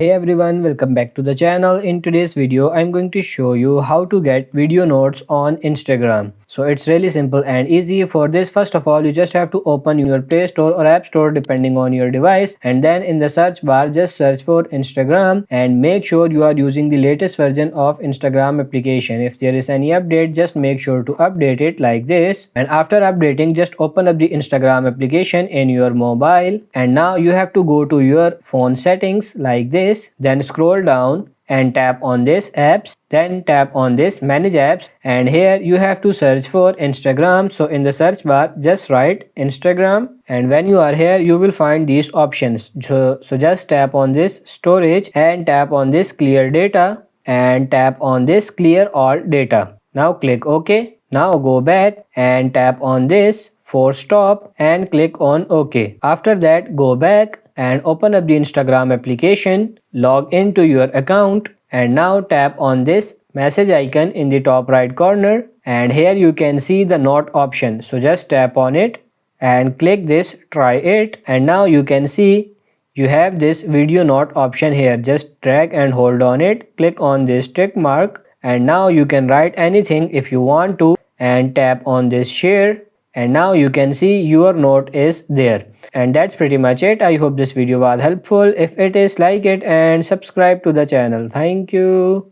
Hey everyone, welcome back to the channel. In today's video, I'm going to show you how to get video notes on Instagram. So it's really simple and easy. For this, first of all, you just have to open your Play Store or App Store depending on your device, and then in the search bar just search for Instagram and make sure you are using the latest version of Instagram application. If there is any update, just make sure to update it like this, and after updating just open up the Instagram application in your mobile, and now you have to go to your phone settings like this, then scroll down and tap on this apps, then tap on this manage apps, and here you have to search for Instagram. So in the search bar just write Instagram, and when you are here you will find these options. So just tap on this storage and tap on this clear data and tap on this clear all data. Now click OK. Now go back and tap on this force stop and click on OK. After that go back and open up the Instagram application, log into your account, and now tap on this message icon in the top right corner, and here you can see the note option. So just tap on it and click this try it, and now you can see you have this video note option here. Just drag and hold on it, click on this tick mark, and now you can write anything if you want to, and tap on this share, and now you can see your note is there. And that's pretty much it. I hope this video was helpful. If it is, like it and subscribe to the channel. Thank you.